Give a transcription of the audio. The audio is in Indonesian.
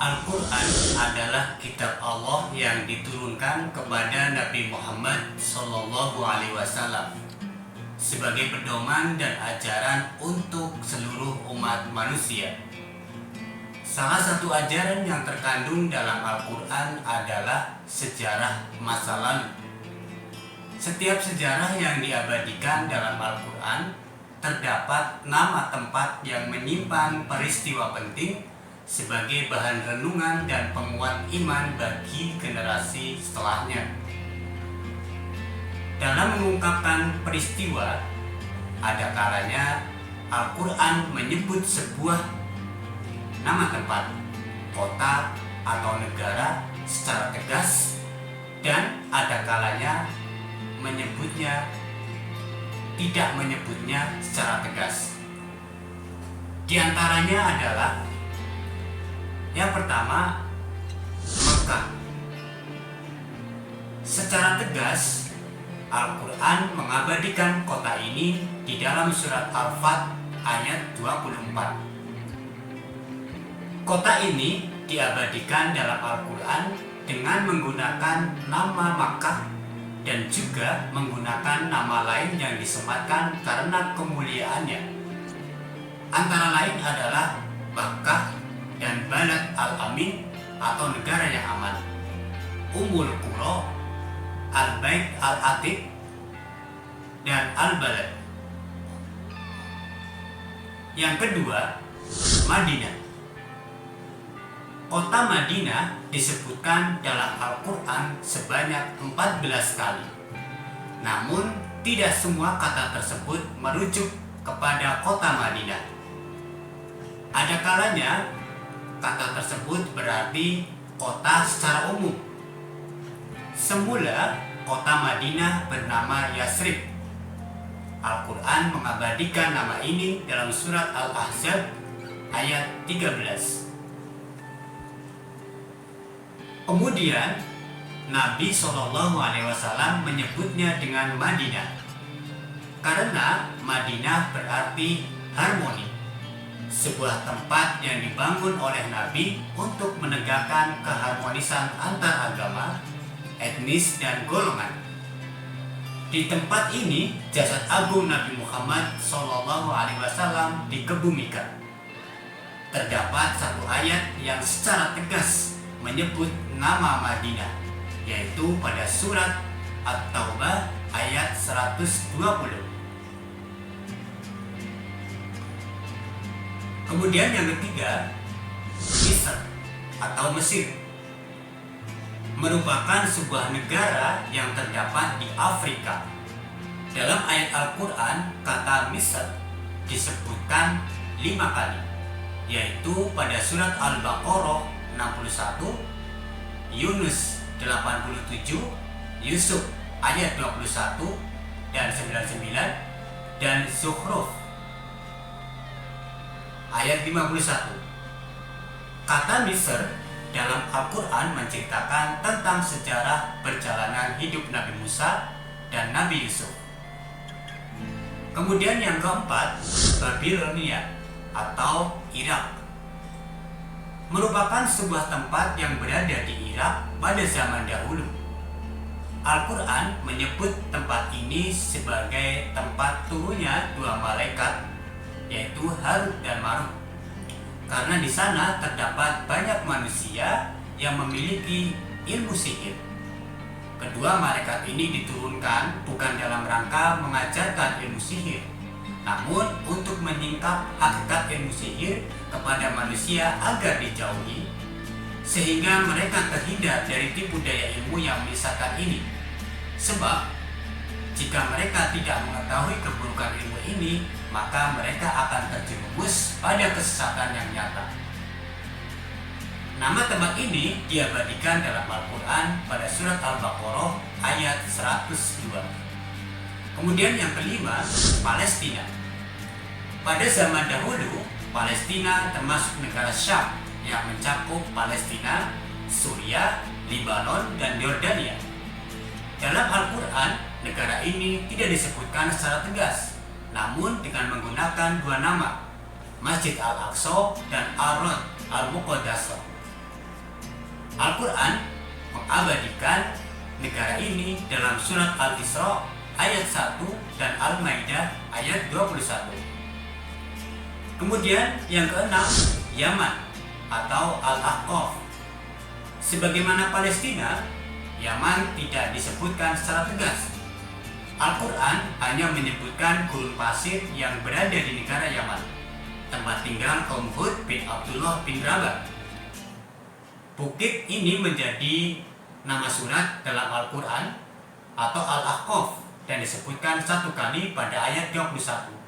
Al-Quran adalah kitab Allah yang diturunkan kepada Nabi Muhammad SAW sebagai pedoman dan ajaran untuk seluruh umat manusia. Salah satu ajaran yang terkandung dalam Al-Quran adalah sejarah masa lalu. Setiap sejarah yang diabadikan dalam Al-Quran terdapat nama tempat yang menyimpan peristiwa penting sebagai bahan renungan dan penguat iman bagi generasi setelahnya. Dalam mengungkapkan peristiwa, ada kalanya Al-Quran menyebut sebuah nama tempat, kota, atau negara secara tegas, dan ada kalanya tidak menyebutnya secara tegas. Di antaranya adalah yang pertama, Mekah. Secara tegas, Al-Quran mengabadikan kota ini di dalam surat Al-Fat ayat 24. Kota ini diabadikan dalam Al-Quran dengan menggunakan nama Makkah dan juga menggunakan nama lain yang disematkan karena kemuliaannya. Antara lain adalah Makkah dan Balad Al-Amin atau negara yang aman, Ummul Qura, Al-Bait Al-Atiq, dan Al-Balad. Yang kedua, Madinah. Kota Madinah disebutkan dalam Al-Quran sebanyak 14 kali. Namun, tidak semua kata tersebut merujuk kepada kota Madinah. Ada kalanya kata tersebut berarti kota secara umum. Semula kota Madinah bernama Yasrib. Al-Quran mengabadikan nama ini dalam surat Al-Ahzab ayat 13. Kemudian Nabi SAW menyebutnya dengan Madinah karena Madinah berarti harmoni, sebuah tempat yang dibangun oleh Nabi untuk menegakkan keharmonisan antar agama, etnis, dan golongan. Di tempat ini, jasad agung Nabi Muhammad SAW dikebumikan. Terdapat satu ayat yang secara tegas menyebut nama Madinah, yaitu pada surat At-Taubah ayat 120. Kemudian yang ketiga, Misr atau Mesir, merupakan sebuah negara yang terdapat di Afrika. Dalam ayat Al-Quran, kata Misr disebutkan 5 kali, yaitu pada surat Al-Baqarah 61, Yunus 87, Yusuf ayat 21 dan 99, dan Zukhruf ayat 51. Kata Misr dalam Al-Quran menceritakan tentang sejarah perjalanan hidup Nabi Musa dan Nabi Yusuf. Kemudian yang keempat, Babilonia atau Irak, merupakan sebuah tempat yang berada di Irak pada zaman dahulu. Al-Quran menyebut tempat ini sebagai tempat turunnya 2 malaikat, yaitu Harut dan Marut, karena di sana terdapat banyak manusia yang memiliki ilmu sihir. Kedua malaikat ini diturunkan bukan dalam rangka mengajarkan ilmu sihir, namun untuk menyingkap hakikat ilmu sihir kepada manusia agar dijauhi, sehingga mereka terhindar dari tipu daya ilmu yang menyesatkan ini. Sebab jika mereka tidak mengetahui keburukan ilmu ini, maka mereka akan terjerumus pada kesesatan yang nyata. Nama tempat ini diabadikan dalam Al-Quran pada surat Al-Baqarah ayat 102. Kemudian yang kelima, Palestina. Pada zaman dahulu, Palestina termasuk negara Syam yang mencakup Palestina, Suriah, Lebanon, dan Yordania. Dalam Al-Quran, negara ini tidak disebutkan secara tegas, namun dengan menggunakan 2 nama, Masjid Al-Aqsa dan Ar-Rod Al-Muqaddasah. Al-Quran mengabadikan negara ini dalam surat Al-Isra ayat 1 dan Al-Maidah ayat 21. Kemudian yang keenam, Yaman atau Al-Ahqaf. Sebagaimana Palestina, Yaman tidak disebutkan secara tegas. Al-Quran hanya menyebutkan gurun pasir yang berada di negara Yaman, tempat tinggal kaum Hud bin Abdullah bin Rabah. Bukit ini menjadi nama surat dalam Al-Quran atau Al-Ahqaf dan disebutkan satu kali pada ayat 21.